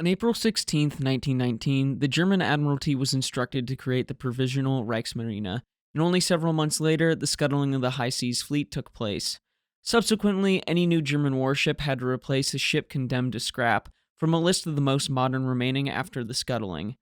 On April 16, 1919, the German Admiralty was instructed to create the Provisional Reichsmarine, and only several months later, the scuttling of the High Seas Fleet took place. Subsequently, any new German warship had to replace a ship condemned to scrap from a list of the most modern remaining after the scuttling.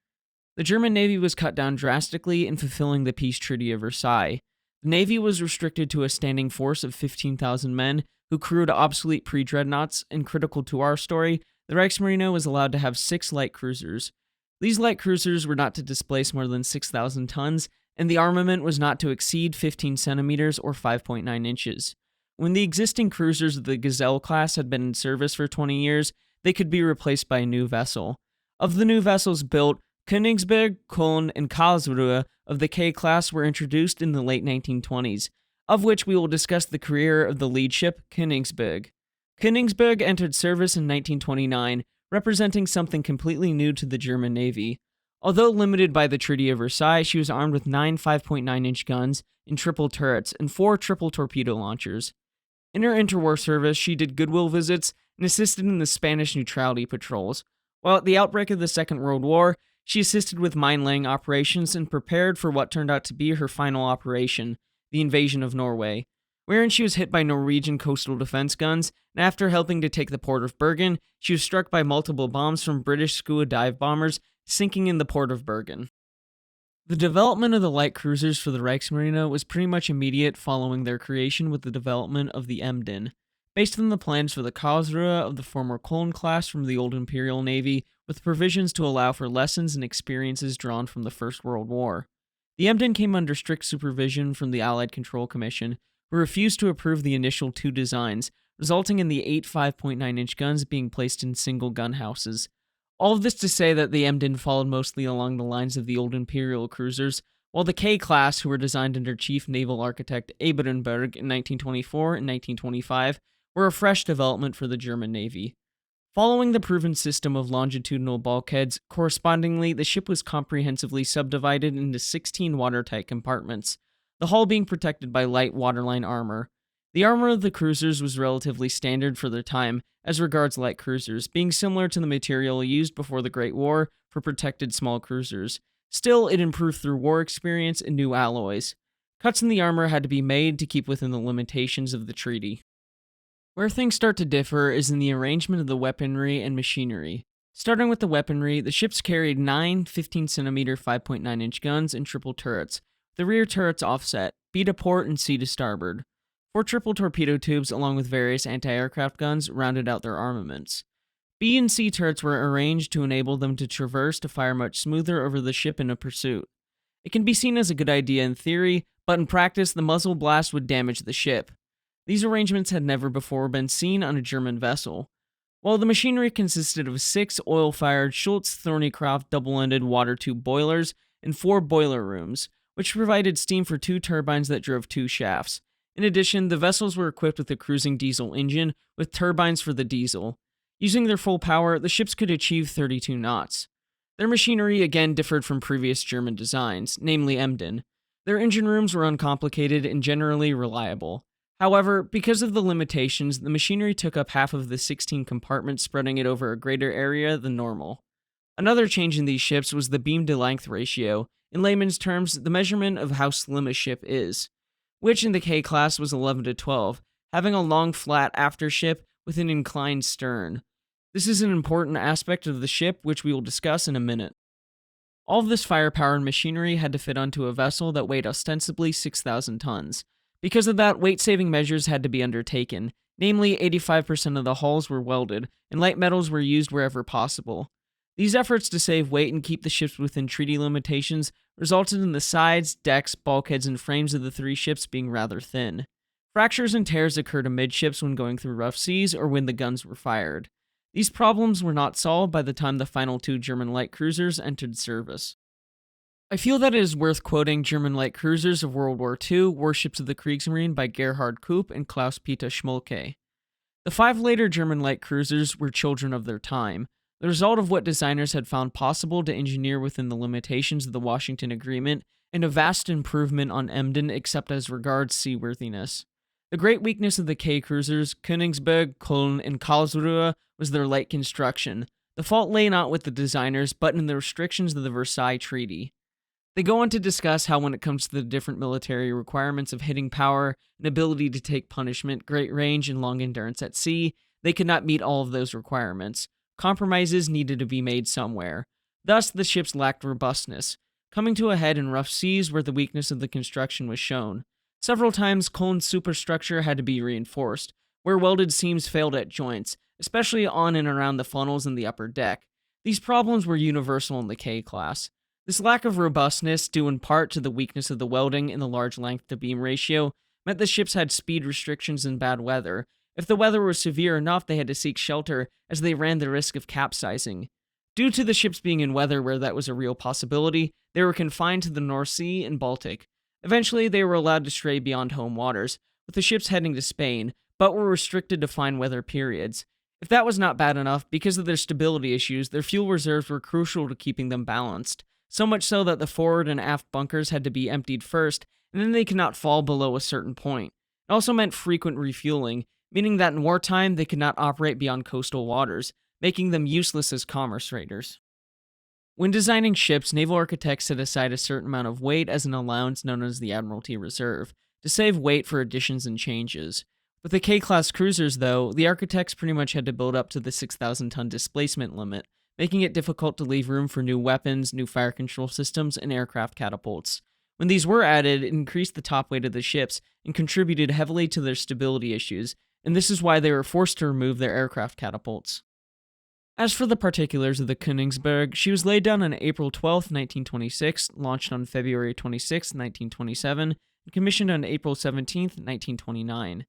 The German Navy was cut down drastically in fulfilling the Peace Treaty of Versailles. The Navy was restricted to a standing force of 15,000 men who crewed obsolete pre-dreadnoughts, and critical to our story, the Reichsmarine was allowed to have 6 light cruisers. These light cruisers were not to displace more than 6,000 tons, and the armament was not to exceed 15 centimeters or 5.9 inches. When the existing cruisers of the Gazelle class had been in service for 20 years, they could be replaced by a new vessel. Of the new vessels built, Königsberg, Köln, and Karlsruhe of the K class were introduced in the late 1920s, of which we will discuss the career of the lead ship, Königsberg. Königsberg entered service in 1929, representing something completely new to the German Navy. Although limited by the Treaty of Versailles, she was armed with 9 5.9-inch guns and triple turrets and 4 triple torpedo launchers. In her interwar service, she did goodwill visits and assisted in the Spanish neutrality patrols, while at the outbreak of the Second World War, she assisted with mine-laying operations and prepared for what turned out to be her final operation, the invasion of Norway, wherein she was hit by Norwegian coastal defense guns, and after helping to take the port of Bergen, she was struck by multiple bombs from British Skua dive bombers, sinking in the port of Bergen. The development of the light cruisers for the Reichsmarine was pretty much immediate following their creation with the development of the Emden. Based on the plans for the Karlsruhe of the former Köln class from the old Imperial Navy, with provisions to allow for lessons and experiences drawn from the First World War. The Emden came under strict supervision from the Allied Control Commission, who refused to approve the initial 2 designs, resulting in the 8 5.9-inch guns being placed in single gun houses. All of this to say that the Emden followed mostly along the lines of the old Imperial cruisers, while the K-class, who were designed under Chief Naval Architect Eberenberg in 1924 and 1925, were a fresh development for the German Navy. Following the proven system of longitudinal bulkheads, correspondingly, the ship was comprehensively subdivided into 16 watertight compartments, the hull being protected by light waterline armor. The armor of the cruisers was relatively standard for their time, as regards light cruisers, being similar to the material used before the Great War for protected small cruisers. Still, it improved through war experience and new alloys. Cuts in the armor had to be made to keep within the limitations of the treaty. Where things start to differ is in the arrangement of the weaponry and machinery. Starting with the weaponry, the ships carried 9 15-centimeter 5.9-inch guns and triple turrets, the rear turrets offset, B to port and C to starboard. 4 triple torpedo tubes along with various anti-aircraft guns rounded out their armaments. B and C turrets were arranged to enable them to traverse to fire much smoother over the ship in a pursuit. It can be seen as a good idea in theory, but in practice the muzzle blast would damage the ship. These arrangements had never before been seen on a German vessel. While the machinery consisted of 6 oil-fired Schultz-Thornycroft double-ended water tube boilers and 4 boiler rooms, which provided steam for 2 turbines that drove 2 shafts. In addition, the vessels were equipped with a cruising diesel engine with turbines for the diesel. Using their full power, the ships could achieve 32 knots. Their machinery again differed from previous German designs, namely Emden. Their engine rooms were uncomplicated and generally reliable. However, because of the limitations, the machinery took up half of the 16 compartments, spreading it over a greater area than normal. Another change in these ships was the beam-to-length ratio, in layman's terms, the measurement of how slim a ship is, which in the K-class was 11 to 12, having a long flat aftership with an inclined stern. This is an important aspect of the ship, which we will discuss in a minute. All of this firepower and machinery had to fit onto a vessel that weighed ostensibly 6,000 tons. Because of that, weight-saving measures had to be undertaken, namely 85% of the hulls were welded, and light metals were used wherever possible. These efforts to save weight and keep the ships within treaty limitations resulted in the sides, decks, bulkheads, and frames of the 3 ships being rather thin. Fractures and tears occurred amidships when going through rough seas or when the guns were fired. These problems were not solved by the time the final 2 German light cruisers entered service. I feel that it is worth quoting German light cruisers of World War II, Warships of the Kriegsmarine by Gerhard Koop and Klaus-Peter Schmolke. The 5 later German light cruisers were children of their time, the result of what designers had found possible to engineer within the limitations of the Washington Agreement, and a vast improvement on Emden except as regards seaworthiness. The great weakness of the K cruisers, Königsberg, Köln, and Karlsruhe, was their light construction. The fault lay not with the designers, but in the restrictions of the Versailles Treaty. They go on to discuss how, when it comes to the different military requirements of hitting power, and ability to take punishment, great range, and long endurance at sea, they could not meet all of those requirements. Compromises needed to be made somewhere. Thus, the ships lacked robustness, coming to a head in rough seas where the weakness of the construction was shown. Several times, Colin's superstructure had to be reinforced, where welded seams failed at joints, especially on and around the funnels in the upper deck. These problems were universal in the K class. This lack of robustness, due in part to the weakness of the welding and the large length-to-beam ratio, meant the ships had speed restrictions in bad weather. If the weather was severe enough, they had to seek shelter, as they ran the risk of capsizing. Due to the ships being in weather where that was a real possibility, they were confined to the North Sea and Baltic. Eventually, they were allowed to stray beyond home waters, with the ships heading to Spain, but were restricted to fine weather periods. If that was not bad enough, because of their stability issues, their fuel reserves were crucial to keeping them balanced. So much so that the forward and aft bunkers had to be emptied first, and then they could not fall below a certain point. It also meant frequent refueling, meaning that in wartime they could not operate beyond coastal waters, making them useless as commerce raiders. When designing ships, naval architects set aside a certain amount of weight as an allowance known as the Admiralty Reserve, to save weight for additions and changes. With the K-class cruisers, though, the architects pretty much had to build up to the 6,000-ton displacement limit, making it difficult to leave room for new weapons, new fire control systems, and aircraft catapults. When these were added, it increased the top weight of the ships and contributed heavily to their stability issues, and this is why they were forced to remove their aircraft catapults. As for the particulars of the Königsberg, she was laid down on April 12, 1926, launched on February 26, 1927, and commissioned on April 17, 1929.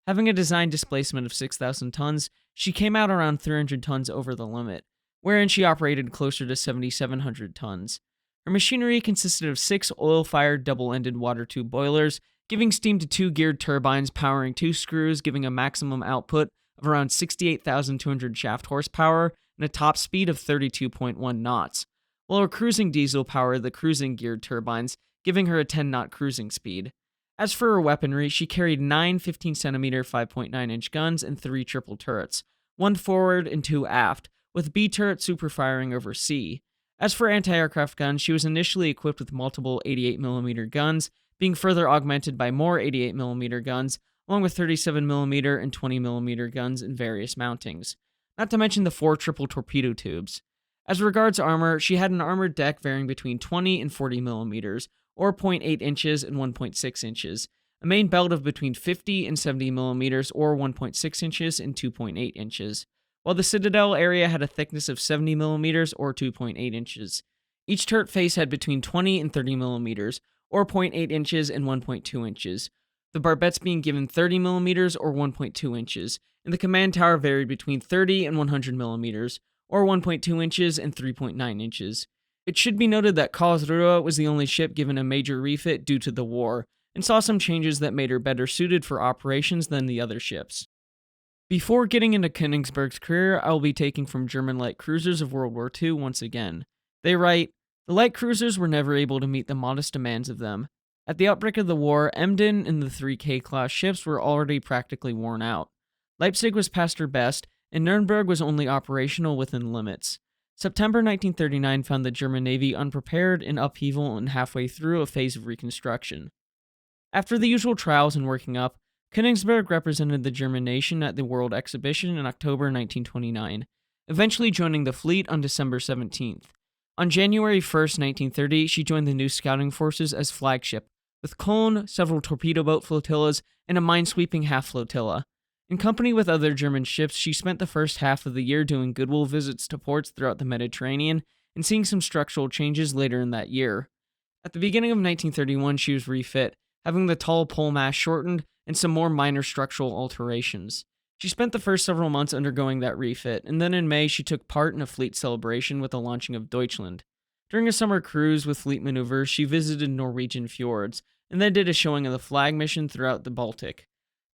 Having a design displacement of 6,000 tons, she came out around 300 tons over the limit, wherein she operated closer to 7,700 tons. Her machinery consisted of 6 oil-fired double-ended water tube boilers, giving steam to 2 geared turbines powering 2 screws, giving a maximum output of around 68,200 shaft horsepower and a top speed of 32.1 knots, while her cruising diesel powered the cruising geared turbines, giving her a 10-knot cruising speed. As for her weaponry, she carried 9 15cm 5.9-inch guns and 3 triple turrets, 1 forward and 2 aft, with B turret superfiring over C. As for anti-aircraft guns, she was initially equipped with multiple 88mm guns, being further augmented by more 88mm guns, along with 37mm and 20mm guns in various mountings, not to mention the 4 triple torpedo tubes. As regards armor, she had an armored deck varying between 20 and 40mm, or 0.8 inches and 1.6 inches, a main belt of between 50 and 70mm, or 1.6 inches and 2.8 inches, while the citadel area had a thickness of 70mm or 2.8 inches. Each turret face had between 20 and 30mm, or 0.8 inches and 1.2 inches, the barbettes being given 30mm or 1.2 inches, and the command tower varied between 30 and 100mm, or 1.2 inches and 3.9 inches. It should be noted that Karlsruhe was the only ship given a major refit due to the war, and saw some changes that made her better suited for operations than the other ships. Before getting into Königsberg's career, I will be taking from German light cruisers of World War II once again. They write, "The light cruisers were never able to meet the modest demands of them. At the outbreak of the war, Emden and the 3 K-class ships were already practically worn out. Leipzig was past her best, and Nuremberg was only operational within limits. September 1939 found the German Navy unprepared, in upheaval, and halfway through a phase of reconstruction. After the usual trials and working up, Königsberg represented the German nation at the World Exhibition in October 1929, eventually joining the fleet on December 17th. On January 1st, 1930, she joined the new scouting forces as flagship, with Köln, several torpedo boat flotillas, and a minesweeping half flotilla. In company with other German ships, she spent the first half of the year doing goodwill visits to ports throughout the Mediterranean and seeing some structural changes later in that year. At the beginning of 1931, she was refit, having the tall pole mast shortened and some more minor structural alterations. She spent the first several months undergoing that refit, and then in May she took part in a fleet celebration with the launching of Deutschland. During a summer cruise with fleet maneuvers, she visited Norwegian fjords, and then did a showing of the flag mission throughout the Baltic.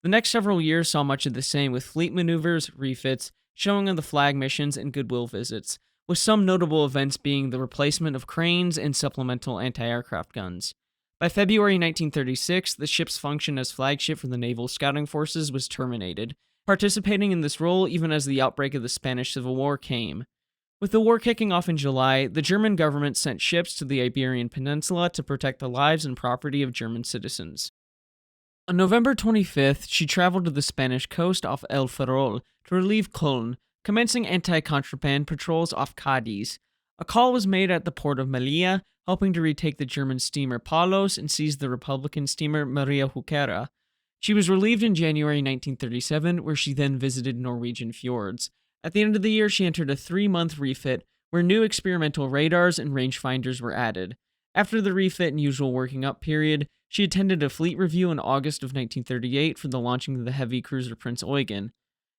The next several years saw much of the same, with fleet maneuvers, refits, showing of the flag missions, and goodwill visits, with some notable events being the replacement of cranes and supplemental anti-aircraft guns. By February 1936, the ship's function as flagship for the naval scouting forces was terminated, participating in this role even as the outbreak of the Spanish Civil War came. With the war kicking off in July, the German government sent ships to the Iberian Peninsula to protect the lives and property of German citizens. On November 25th, she traveled to the Spanish coast off El Ferrol to relieve Köln, commencing anti-contraband patrols off Cadiz. A call was made at the port of Melilla, helping to retake the German steamer Palos and seize the Republican steamer Maria Juquera. She was relieved in January 1937, where she then visited Norwegian fjords. At the end of the year, she entered a 3-month refit, where new experimental radars and rangefinders were added. After the refit and usual working up period, she attended a fleet review in August of 1938 for the launching of the heavy cruiser Prince Eugen.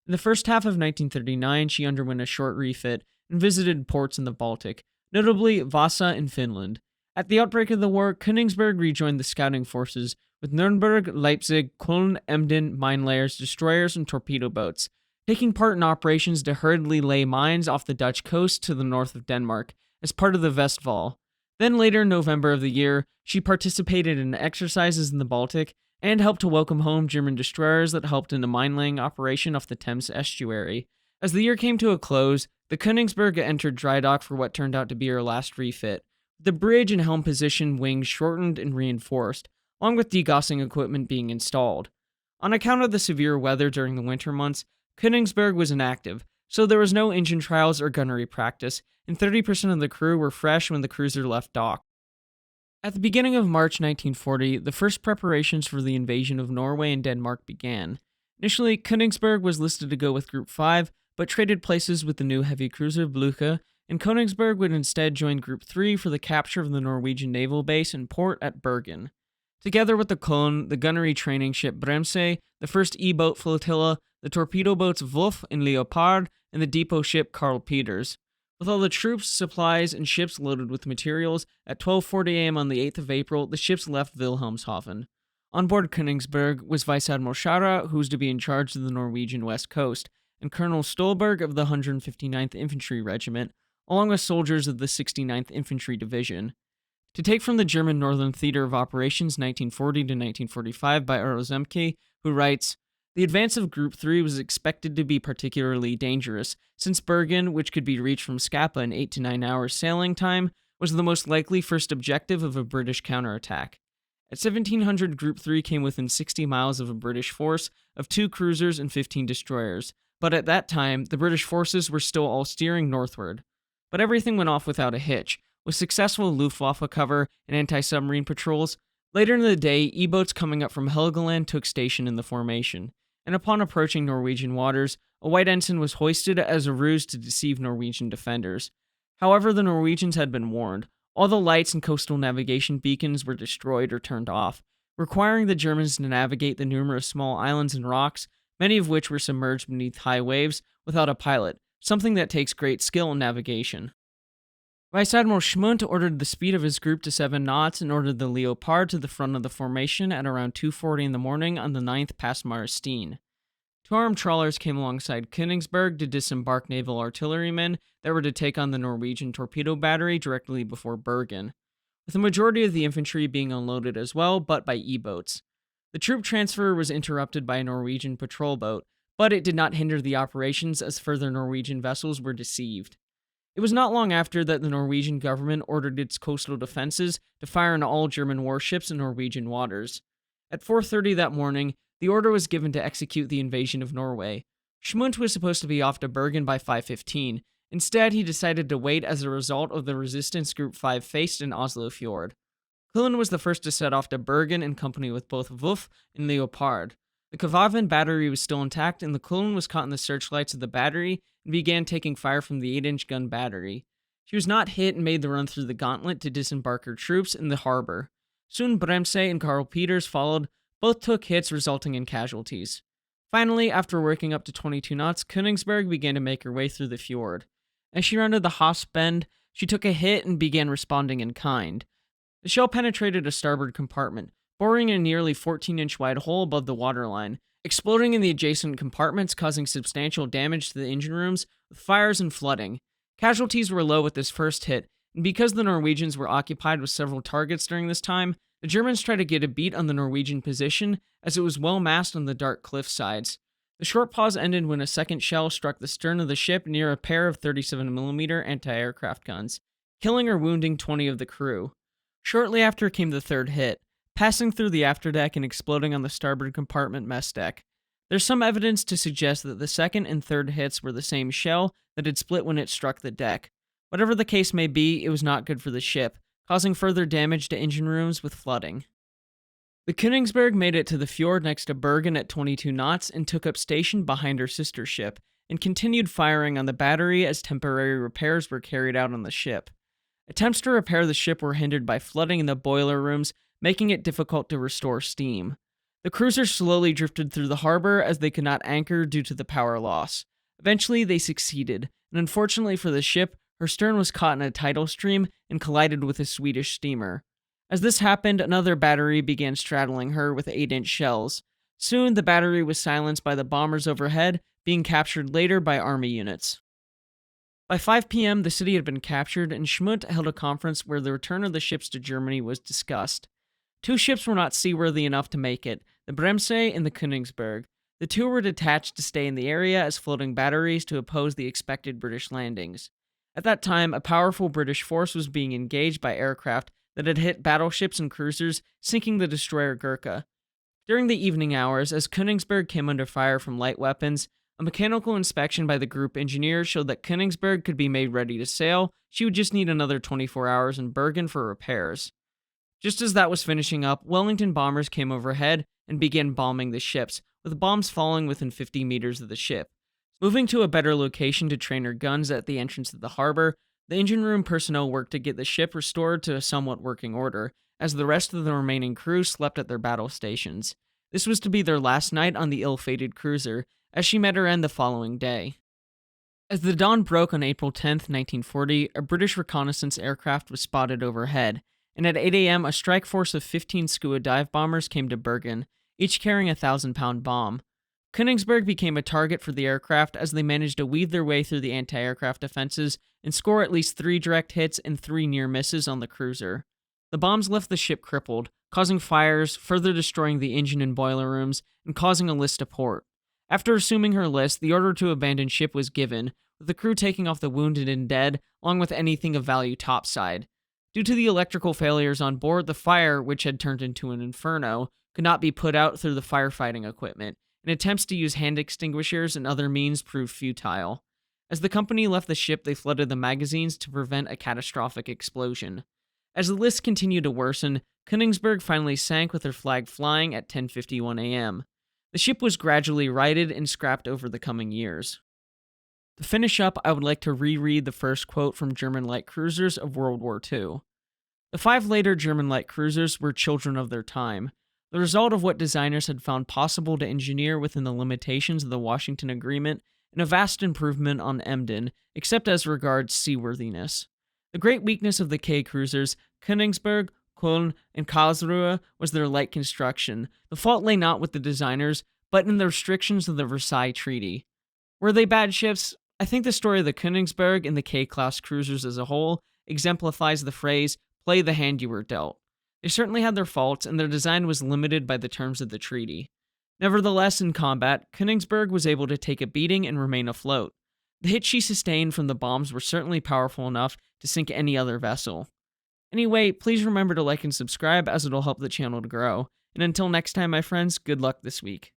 In the first half of 1939, she underwent a short refit and visited ports in the Baltic, notably Vasa in Finland. At the outbreak of the war, Königsberg rejoined the scouting forces with Nuremberg, Leipzig, Köln, Emden, mine layers, destroyers, and torpedo boats, taking part in operations to hurriedly lay mines off the Dutch coast to the north of Denmark as part of the Westfall. Then later in November of the year, she participated in exercises in the Baltic and helped to welcome home German destroyers that helped in a mine-laying operation off the Thames estuary. As the year came to a close, the Königsberg entered dry dock for what turned out to be her last refit. The bridge and helm position wings shortened and reinforced, along with degaussing equipment being installed. On account of the severe weather during the winter months, Königsberg was inactive, so there was no engine trials or gunnery practice, and 30% of the crew were fresh when the cruiser left dock. At the beginning of March 1940, the first preparations for the invasion of Norway and Denmark began. Initially, Königsberg was listed to go with Group 5, but traded places with the new heavy cruiser Blücher, and Königsberg would instead join Group 3 for the capture of the Norwegian naval base and port at Bergen. Together with the Köln, the gunnery training ship Bremse, the first E-boat flotilla, the torpedo boats Wolf and Leopard, and the depot ship Karl Peters. With all the troops, supplies, and ships loaded with materials, at 12:40 a.m. on the 8th of April, the ships left Wilhelmshaven. On board Königsberg was Vice Admiral Schara, who was to be in charge of the Norwegian west coast, and Colonel Stolberg of the 159th Infantry Regiment, along with soldiers of the 69th Infantry Division. To take from the German Northern Theater of Operations 1940 to 1945 by Earl Zemke, who writes, "The advance of Group 3 was expected to be particularly dangerous, since Bergen, which could be reached from Scapa in 8 to 9 hours sailing time, was the most likely first objective of a British counterattack. At 1700, Group 3 came within 60 miles of a British force of 2 cruisers and 15 destroyers, but at that time, the British forces were still all steering northward. But everything went off without a hitch. With successful Luftwaffe cover and anti-submarine patrols, later in the day, E-boats coming up from Helgoland took station in the formation, and upon approaching Norwegian waters, a white ensign was hoisted as a ruse to deceive Norwegian defenders. However, the Norwegians had been warned. All the lights and coastal navigation beacons were destroyed or turned off, requiring the Germans to navigate the numerous small islands and rocks, many of which were submerged beneath high waves, without a pilot, something that takes great skill in navigation. Vice Admiral Schmundt ordered the speed of his group to 7 knots and ordered the Leopard to the front of the formation at around 2:40 in the morning on the 9th past Marstein. 2 armed trawlers came alongside Königsberg to disembark naval artillerymen that were to take on the Norwegian torpedo battery directly before Bergen, with the majority of the infantry being unloaded as well, but by E-boats. The troop transfer was interrupted by a Norwegian patrol boat, but it did not hinder the operations as further Norwegian vessels were deceived. It was not long after that the Norwegian government ordered its coastal defenses to fire on all German warships in Norwegian waters. At 4:30 that morning, the order was given to execute the invasion of Norway. Schmundt was supposed to be off to Bergen by 5:15. Instead, he decided to wait as a result of the resistance Group 5 faced in Oslo Fjord. Kullen was the first to set off to Bergen in company with both Wolf and Leopard. The Kvaven battery was still intact, and the Kullen was caught in the searchlights of the battery and began taking fire from the 8-inch gun battery. She was not hit and made the run through the gauntlet to disembark her troops in the harbor. Soon Bremse and Karl Peters followed. Both took hits, resulting in casualties. Finally, after working up to 22 knots, Königsberg began to make her way through the fjord. As she rounded the Haas Bend, she took a hit and began responding in kind. The shell penetrated a starboard compartment, boring a nearly 14-inch wide hole above the waterline, exploding in the adjacent compartments, causing substantial damage to the engine rooms, with fires and flooding. Casualties were low with this first hit, and because the Norwegians were occupied with several targets during this time, the Germans tried to get a beat on the Norwegian position as it was well masked on the dark cliff sides. The short pause ended when a second shell struck the stern of the ship near a pair of 37mm anti-aircraft guns, killing or wounding 20 of the crew. Shortly after came the third hit, passing through the afterdeck and exploding on the starboard compartment mess deck. There's some evidence to suggest that the second and third hits were the same shell that had split when it struck the deck. Whatever the case may be, it was not good for the ship, causing further damage to engine rooms with flooding. The Königsberg made it to the fjord next to Bergen at 22 knots and took up station behind her sister ship, and continued firing on the battery as temporary repairs were carried out on the ship. Attempts to repair the ship were hindered by flooding in the boiler rooms, making it difficult to restore steam. The cruiser slowly drifted through the harbor as they could not anchor due to the power loss. Eventually, they succeeded, and unfortunately for the ship, her stern was caught in a tidal stream and collided with a Swedish steamer. As this happened, another battery began straddling her with 8-inch shells. Soon, the battery was silenced by the bombers overhead, being captured later by army units. By 5 p.m., the city had been captured, and Schmutt held a conference where the return of the ships to Germany was discussed. 2 ships were not seaworthy enough to make it, the Bremse and the Königsberg. The 2 were detached to stay in the area as floating batteries to oppose the expected British landings. At that time, a powerful British force was being engaged by aircraft that had hit battleships and cruisers, sinking the destroyer Gurkha. During the evening hours, as Königsberg came under fire from light weapons, a mechanical inspection by the group engineer showed that Königsberg could be made ready to sail. She would just need another 24 hours in Bergen for repairs. Just as that was finishing up, Wellington bombers came overhead and began bombing the ships, with bombs falling within 50 meters of the ship. Moving to a better location to train her guns at the entrance of the harbor, the engine room personnel worked to get the ship restored to a somewhat working order, as the rest of the remaining crew slept at their battle stations. This was to be their last night on the ill-fated cruiser, as she met her end the following day. As the dawn broke on April 10, 1940, a British reconnaissance aircraft was spotted overhead, and at 8 a.m. a strike force of 15 Skua dive bombers came to Bergen, each carrying a 1,000-pound bomb. Königsberg became a target for the aircraft as they managed to weave their way through the anti-aircraft defenses and score at least 3 direct hits and 3 near misses on the cruiser. The bombs left the ship crippled, causing fires, further destroying the engine and boiler rooms, and causing a list to port. After assuming her list, the order to abandon ship was given, with the crew taking off the wounded and dead, along with anything of value topside. Due to the electrical failures on board, the fire, which had turned into an inferno, could not be put out through the firefighting equipment, and attempts to use hand extinguishers and other means proved futile. As the company left the ship, they flooded the magazines to prevent a catastrophic explosion. As the list continued to worsen, Königsberg finally sank with her flag flying at 10:51 a.m. The ship was gradually righted and scrapped over the coming years. To finish up, I would like to reread the first quote from German light cruisers of World War II. The 5 later German light cruisers were children of their time, the result of what designers had found possible to engineer within the limitations of the Washington Agreement, and a vast improvement on Emden, except as regards seaworthiness. The great weakness of the K cruisers, Königsberg, Köln, and Karlsruhe, was their light construction. The fault lay not with the designers, but in the restrictions of the Versailles Treaty. Were they bad ships? I think the story of the Königsberg and the K-class cruisers as a whole exemplifies the phrase, "play the hand you were dealt." They certainly had their faults, and their design was limited by the terms of the treaty. Nevertheless, in combat, Königsberg was able to take a beating and remain afloat. The hits she sustained from the bombs were certainly powerful enough to sink any other vessel. Anyway, please remember to like and subscribe as it'll help the channel to grow. And until next time, my friends, good luck this week.